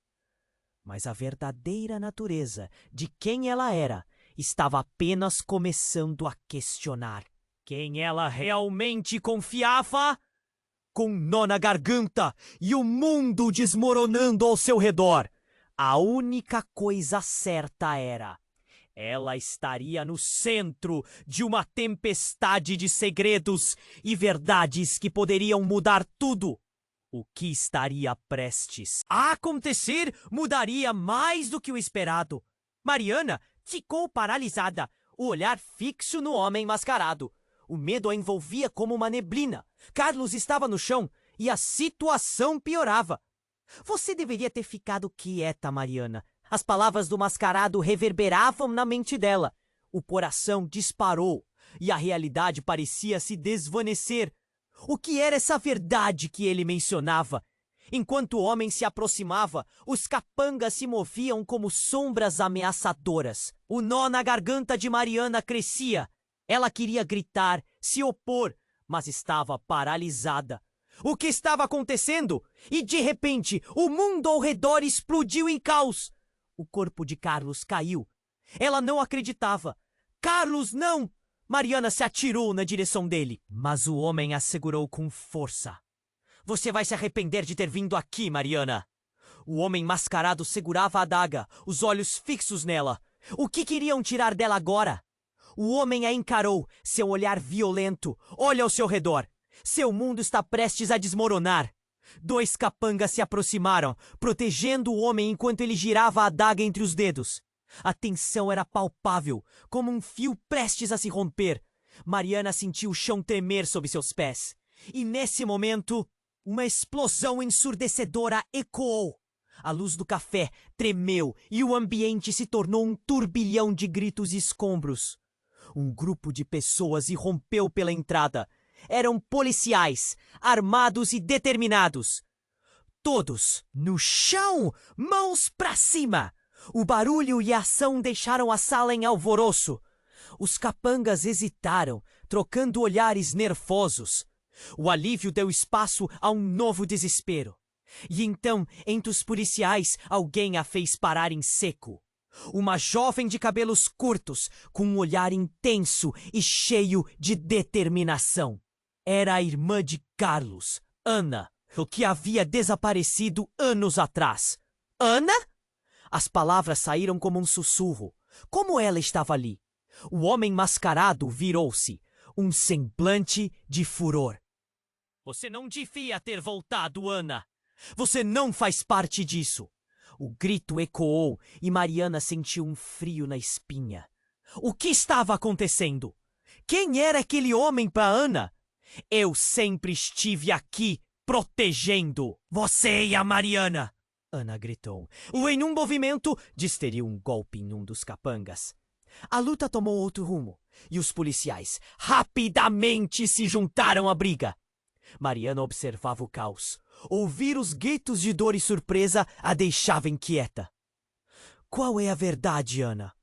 Mas a verdadeira natureza de quem ela era estava apenas começando a questionar. Quem ela realmente confiava? Com nó na garganta e o mundo desmoronando ao seu redor, a única coisa certa era: ela estaria no centro de uma tempestade de segredos e verdades que poderiam mudar tudo. O que estaria prestes a acontecer mudaria mais do que o esperado. Mariana ficou paralisada, o olhar fixo no homem mascarado. O medo a envolvia como uma neblina. Carlos estava no chão e a situação piorava. Você deveria ter ficado quieta, Mariana. As palavras do mascarado reverberavam na mente dela. O coração disparou e a realidade parecia se desvanecer. O que era essa verdade que ele mencionava? Enquanto o homem se aproximava, os capangas se moviam como sombras ameaçadoras. O nó na garganta de Mariana crescia. Ela queria gritar, se opor, mas estava paralisada. O que estava acontecendo? E de repente, o mundo ao redor explodiu em caos. O corpo de Carlos caiu. Ela não acreditava. Carlos, não! Mariana se atirou na direção dele, mas o homem a segurou com força. Você vai se arrepender de ter vindo aqui, Mariana. O homem mascarado segurava a adaga, os olhos fixos nela. O que queriam tirar dela agora? O homem a encarou, seu olhar violento. Olha ao seu redor. Seu mundo está prestes a desmoronar. Dois capangas se aproximaram, protegendo o homem enquanto ele girava a adaga entre os dedos. A tensão era palpável, como um fio prestes a se romper. Mariana sentiu o chão tremer sob seus pés. E nesse momento, uma explosão ensurdecedora ecoou. A luz do café tremeu e o ambiente se tornou um turbilhão de gritos e escombros. Um grupo de pessoas irrompeu pela entrada. Eram policiais, armados e determinados. Todos no chão, mãos pra cima. O barulho e a ação deixaram a sala em alvoroço. Os capangas hesitaram, trocando olhares nervosos. O alívio deu espaço a um novo desespero. E então, entre os policiais, alguém a fez parar em seco. Uma jovem de cabelos curtos, com um olhar intenso e cheio de determinação. Era a irmã de Carlos, Ana, o que havia desaparecido anos atrás. Ana? As palavras saíram como um sussurro. Como ela estava ali? O homem mascarado virou-se. um semblante de furor. Você não devia ter voltado, Ana. Você não faz parte disso. O grito ecoou e Mariana sentiu um frio na espinha. O que estava acontecendo? Quem era aquele homem para Ana? Eu sempre estive aqui, protegendo você e a Mariana, Ana gritou. Em um movimento, desferiu um golpe em um dos capangas. A luta tomou outro rumo e os policiais rapidamente se juntaram à briga. Mariana observava o caos. Ouvir os gritos de dor e surpresa a deixava inquieta. Qual é a verdade, Ana?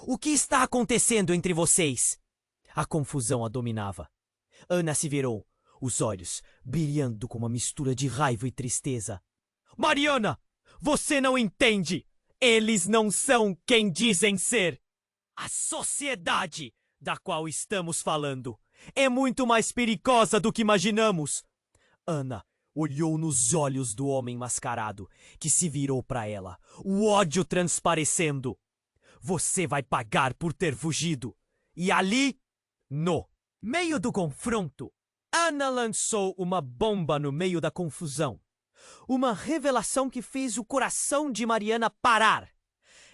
O que está acontecendo entre vocês? A confusão a dominava. Ana se virou, os olhos brilhando com uma mistura de raiva e tristeza. Mariana, você não entende! Eles não são quem dizem ser! A sociedade da qual estamos falando é muito mais perigosa do que imaginamos. Ana olhou nos olhos do homem mascarado, que se virou para ela, o ódio transparecendo. Você vai pagar por ter fugido. E ali, no meio do confronto, Ana lançou uma bomba no meio da confusão. Uma revelação que fez o coração de Mariana parar.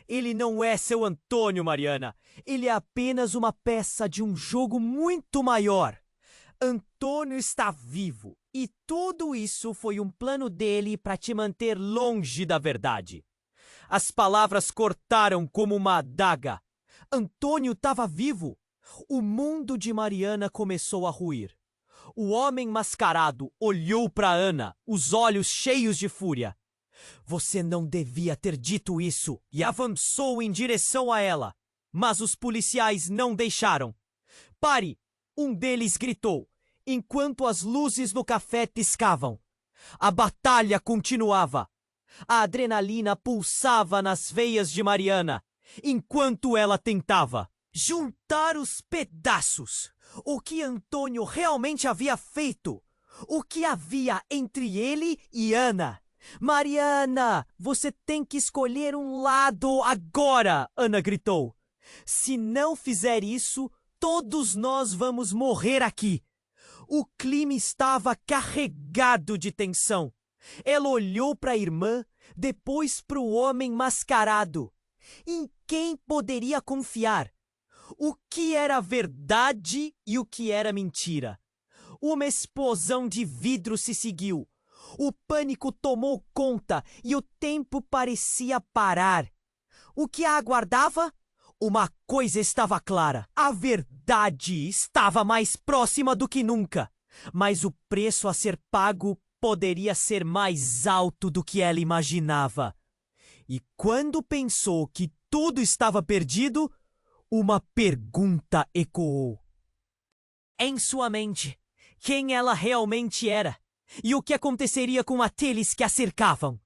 Ele não é seu Antônio, Mariana. Ele é apenas uma peça de um jogo muito maior. Antônio está vivo. E tudo isso foi um plano dele para te manter longe da verdade. As palavras cortaram como uma adaga. Antônio estava vivo. O mundo de Mariana começou a ruir. O homem mascarado olhou para Ana, os olhos cheios de fúria. Você não devia ter dito isso, e avançou em direção a ela. Mas os policiais não deixaram. Pare! Um deles gritou, enquanto as luzes no café piscavam. A batalha continuava. A adrenalina pulsava nas veias de Mariana, enquanto ela tentava juntar os pedaços. O que Antônio realmente havia feito? O que havia entre ele e Ana? Mariana, você tem que escolher um lado agora, Ana gritou. Se não fizer isso, todos nós vamos morrer aqui. O clima estava carregado de tensão. Ela olhou para a irmã, depois para o homem mascarado. Em quem poderia confiar? O que era verdade e o que era mentira? Uma explosão de vidro se seguiu. O pânico tomou conta e o tempo parecia parar. O que a aguardava? Uma coisa estava clara. A verdade estava mais próxima do que nunca. Mas o preço a ser pago poderia ser mais alto do que ela imaginava. E quando pensou que tudo estava perdido, uma pergunta ecoou. Em sua mente, quem ela realmente era? E o que aconteceria com aqueles que a cercavam?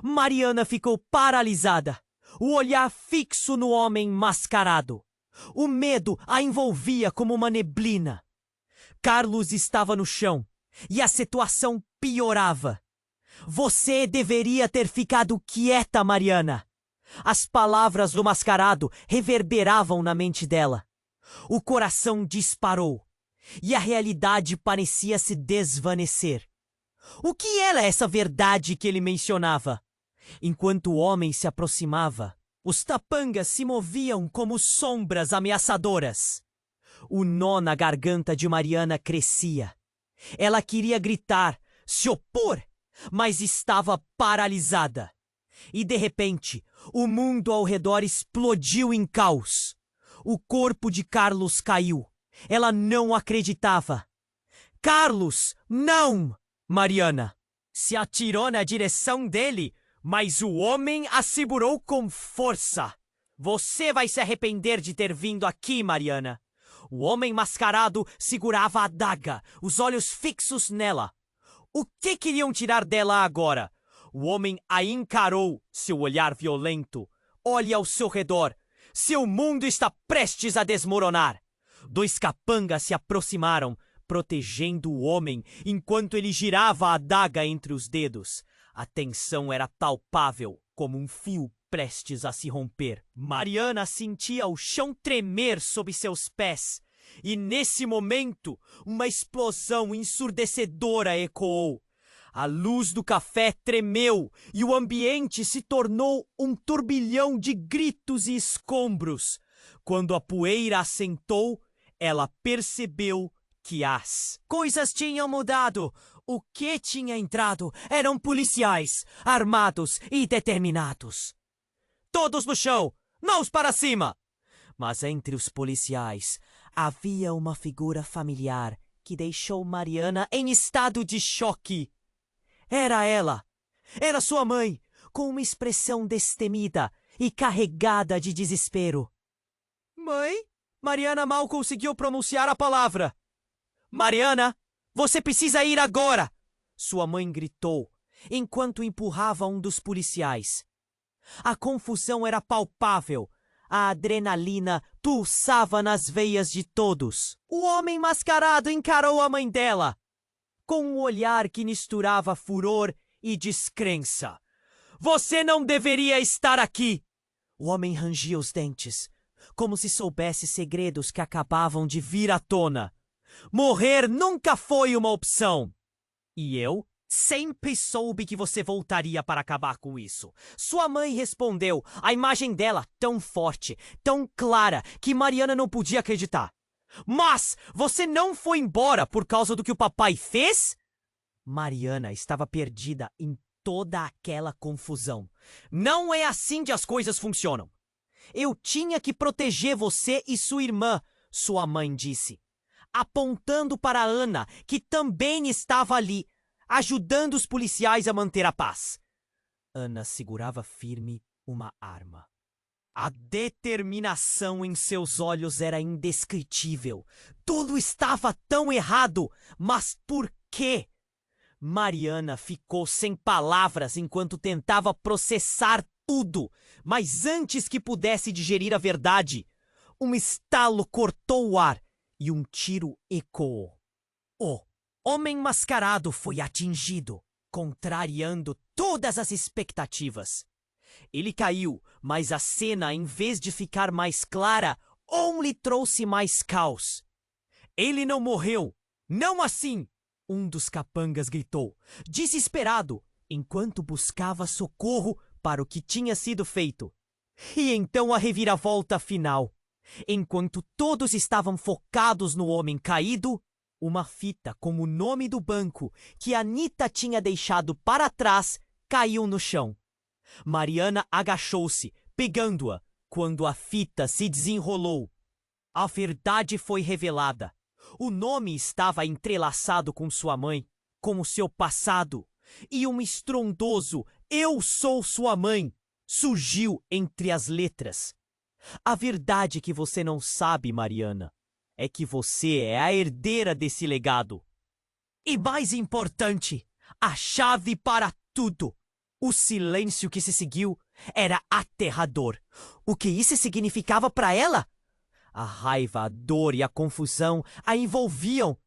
Mariana ficou paralisada, o olhar fixo no homem mascarado. O medo a envolvia como uma neblina. Carlos estava no chão e a situação piorava. Você deveria ter ficado quieta, Mariana. As palavras do mascarado reverberavam na mente dela. O coração disparou e a realidade parecia se desvanecer. O que era essa verdade que ele mencionava? Enquanto o homem se aproximava, os tapangas se moviam como sombras ameaçadoras. O nó na garganta de Mariana crescia. Ela queria gritar, se opor, mas estava paralisada. E de repente, o mundo ao redor explodiu em caos. O corpo de Carlos caiu. Ela não acreditava. Carlos, não! Mariana se atirou na direção dele, mas o homem a segurou com força. Você vai se arrepender de ter vindo aqui, Mariana. O homem mascarado segurava a adaga, os olhos fixos nela. O que queriam tirar dela agora? O homem a encarou, seu olhar violento. Olhe ao seu redor. Seu mundo está prestes a desmoronar. Dois capangas se aproximaram, protegendo o homem enquanto ele girava a adaga entre os dedos. A tensão era palpável, como um fio prestes a se romper. Mariana sentia o chão tremer sob seus pés E nesse momento, uma explosão ensurdecedora ecoou. A luz do café tremeu e o ambiente se tornou um turbilhão de gritos e escombros. Quando a poeira assentou, ela percebeu que as coisas tinham mudado. O que tinha entrado eram policiais, armados e determinados. Todos no chão, mãos para cima! Mas entre os policiais havia uma figura familiar que deixou Mariana em estado de choque. Era ela. Era sua mãe, com uma expressão destemida e carregada de desespero. Mãe? Mariana mal conseguiu pronunciar a palavra. Mariana, você precisa ir agora! Sua mãe gritou, enquanto empurrava um dos policiais. A confusão era palpável. A adrenalina pulsava nas veias de todos. O homem mascarado encarou a mãe dela, com um olhar que misturava furor e descrença. Você não deveria estar aqui! O homem rangia os dentes, como se soubesse segredos que acabavam de vir à tona. Morrer nunca foi uma opção. E eu sempre soube que você voltaria para acabar com isso. Sua mãe respondeu, a imagem dela tão forte, tão clara, que Mariana não podia acreditar. Mas você não foi embora por causa do que o papai fez? Mariana estava perdida em toda aquela confusão. Não é assim que as coisas funcionam. Eu tinha que proteger você e sua irmã, sua mãe disse, apontando para Ana, que também estava ali, ajudando os policiais a manter a paz. Ana segurava firme uma arma. A determinação em seus olhos era indescritível. Tudo estava tão errado, mas por quê? Mariana ficou sem palavras enquanto tentava processar tudo, mas antes que pudesse digerir a verdade, um estalo cortou o ar e um tiro ecoou. O homem mascarado foi atingido, contrariando todas as expectativas. Ele caiu, mas a cena, em vez de ficar mais clara, lhe trouxe mais caos. Ele não morreu, não assim! Um dos capangas gritou, desesperado, enquanto buscava socorro para o que tinha sido feito. E então a reviravolta final. Enquanto todos estavam focados no homem caído, uma fita com o nome do banco que Anita tinha deixado para trás caiu no chão. Mariana agachou-se, pegando-a, quando a fita se desenrolou. A verdade foi revelada. O nome estava entrelaçado com sua mãe, com o seu passado, e um estrondoso "Eu sou sua mãe" surgiu entre as letras. A verdade que você não sabe, Mariana, é que você é a herdeira desse legado. E mais importante, a chave para tudo. O silêncio que se seguiu era aterrador. O que isso significava para ela? A raiva, a dor e a confusão a envolviam.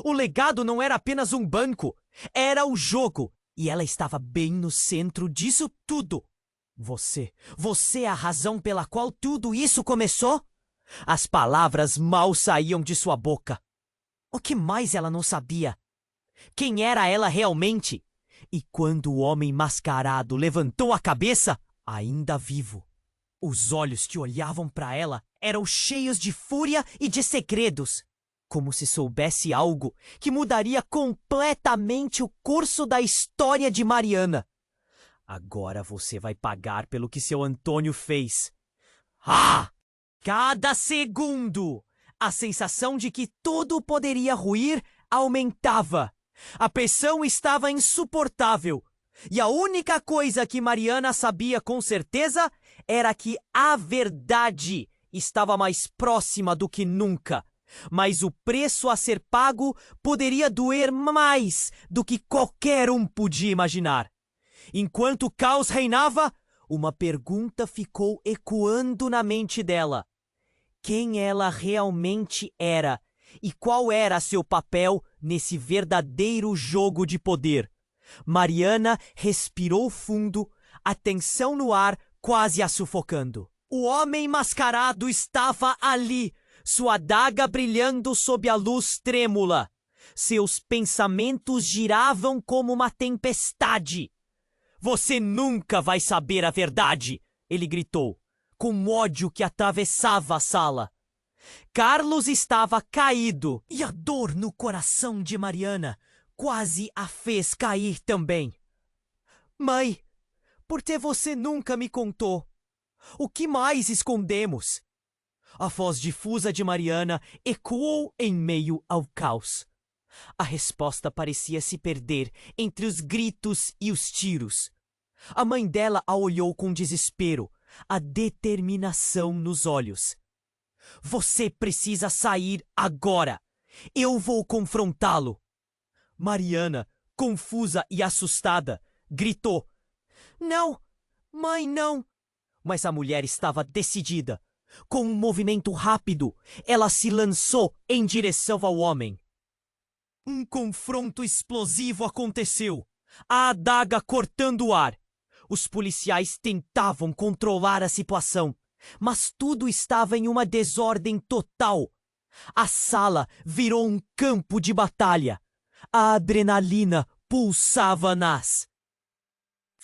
O legado não era apenas um banco, era o jogo, e ela estava bem no centro disso tudo. Você é a razão pela qual tudo isso começou? As palavras mal saíam de sua boca. O que mais ela não sabia? Quem era ela realmente? E quando o homem mascarado levantou a cabeça, ainda vivo, os olhos que olhavam para ela eram cheios de fúria e de segredos, como se soubesse algo que mudaria completamente o curso da história de Mariana. Agora você vai pagar pelo que seu Antônio fez. Ah! Cada segundo, a sensação de que tudo poderia ruir aumentava. A pressão estava insuportável. E a única coisa que Mariana sabia com certeza era que a verdade estava mais próxima do que nunca. Mas o preço a ser pago poderia doer mais do que qualquer um podia imaginar. Enquanto o caos reinava, uma pergunta ficou ecoando na mente dela. Quem ela realmente era e qual era seu papel nesse verdadeiro jogo de poder? Mariana respirou fundo, a tensão no ar quase a sufocando. O homem mascarado estava ali, sua adaga brilhando sob a luz trêmula. Seus pensamentos giravam como uma tempestade. Você nunca vai saber a verdade, ele gritou, com ódio que atravessava a sala. Carlos estava caído e a dor no coração de Mariana quase a fez cair também. Mãe, por que você nunca me contou? O que mais escondemos? A voz difusa de Mariana ecoou em meio ao caos. A resposta parecia se perder entre os gritos e os tiros. A mãe dela a olhou com desespero, a determinação nos olhos. Você precisa sair agora. Eu vou confrontá-lo. Mariana, confusa e assustada, gritou: Não, mãe, não. Mas a mulher estava decidida. Com um movimento rápido, ela se lançou em direção ao homem. Um confronto explosivo aconteceu, a adaga cortando o ar. Os policiais tentavam controlar a situação, mas tudo estava em uma desordem total. A sala virou um campo de batalha. A adrenalina pulsava nas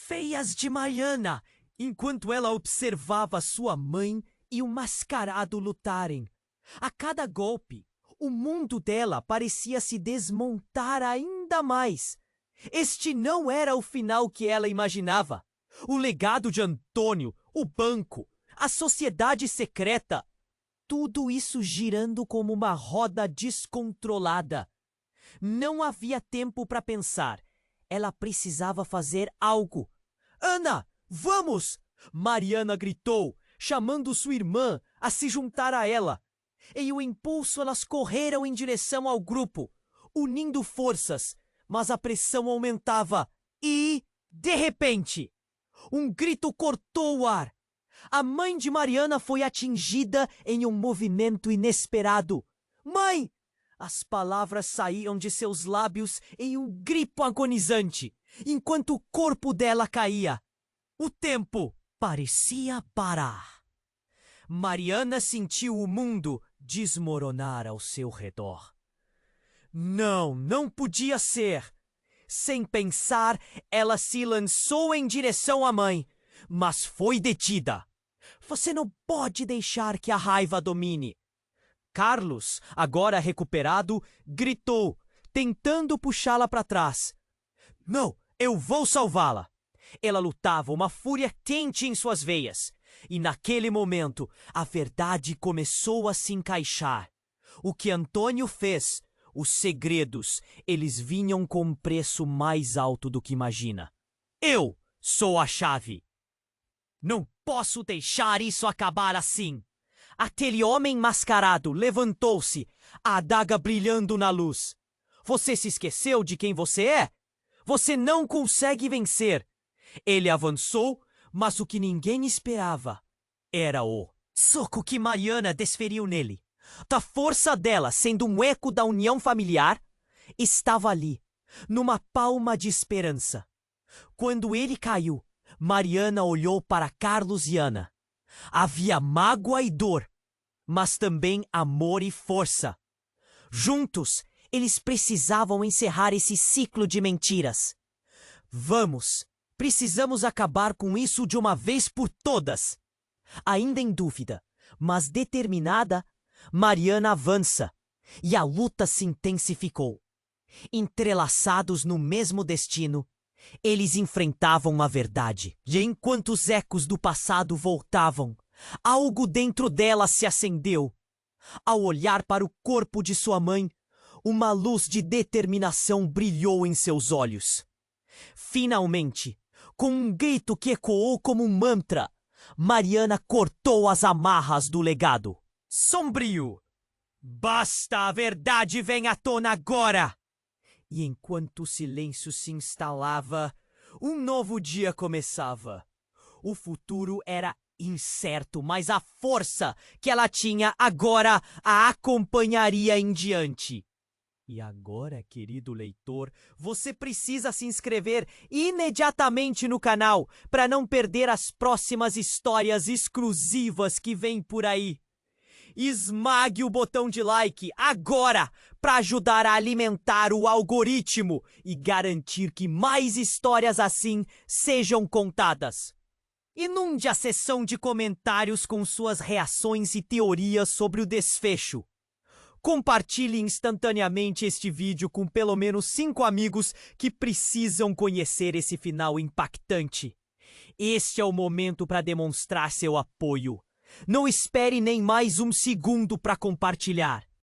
veias de Mariana, enquanto ela observava sua mãe e o mascarado lutarem. A cada golpe, o mundo dela parecia se desmontar ainda mais. Este não era o final que ela imaginava. O legado de Antônio, o banco, a sociedade secreta, tudo isso girando como uma roda descontrolada. Não havia tempo para pensar. Ela precisava fazer algo. Ana, vamos! Mariana gritou, chamando sua irmã a se juntar a ela. Em um impulso, elas correram em direção ao grupo, unindo forças, mas a pressão aumentava e, de repente, um grito cortou o ar. A mãe de Mariana foi atingida em um movimento inesperado. Mãe! As palavras saíam de seus lábios em um grito agonizante, enquanto o corpo dela caía. O tempo parecia parar. Mariana sentiu o mundo desmoronar ao seu redor. Não podia ser. Sem pensar, ela se lançou em direção à mãe, mas foi detida. Você não pode deixar que a raiva domine. Carlos, agora recuperado, gritou, tentando puxá-la para trás. Não, eu vou salvá-la. Ela lutava uma fúria quente em suas veias. E naquele momento, a verdade começou a se encaixar. O que Antônio fez, os segredos, eles vinham com um preço mais alto do que imagina. Eu sou a chave. Não posso deixar isso acabar assim. Aquele homem mascarado levantou-se, a adaga brilhando na luz. Você se esqueceu de quem você é? Você não consegue vencer. Ele avançou, mas o que ninguém esperava era o soco que Mariana desferiu nele. Da força dela, sendo um eco da união familiar, estava ali, numa palma de esperança. Quando ele caiu, Mariana olhou para Carlos e Ana. Havia mágoa e dor, mas também amor e força. Juntos, eles precisavam encerrar esse ciclo de mentiras. Vamos! Precisamos acabar com isso de uma vez por todas. Ainda em dúvida, mas determinada, Mariana avança e a luta se intensificou. Entrelaçados no mesmo destino, eles enfrentavam a verdade. E enquanto os ecos do passado voltavam, algo dentro dela se acendeu. Ao olhar para o corpo de sua mãe, uma luz de determinação brilhou em seus olhos. Finalmente, com um grito que ecoou como um mantra, Mariana cortou as amarras do legado. Sombrio! Basta, a verdade vem à tona agora! E enquanto o silêncio se instalava, um novo dia começava. O futuro era incerto, mas a força que ela tinha agora a acompanharia em diante. E agora, querido leitor, você precisa se inscrever imediatamente no canal para não perder as próximas histórias exclusivas que vêm por aí. Esmague o botão de like agora para ajudar a alimentar o algoritmo e garantir que mais histórias assim sejam contadas. Inunde a seção de comentários com suas reações e teorias sobre o desfecho. Compartilhe instantaneamente este vídeo com pelo menos 5 amigos que precisam conhecer esse final impactante. Este é o momento para demonstrar seu apoio. Não espere nem mais um segundo para compartilhar.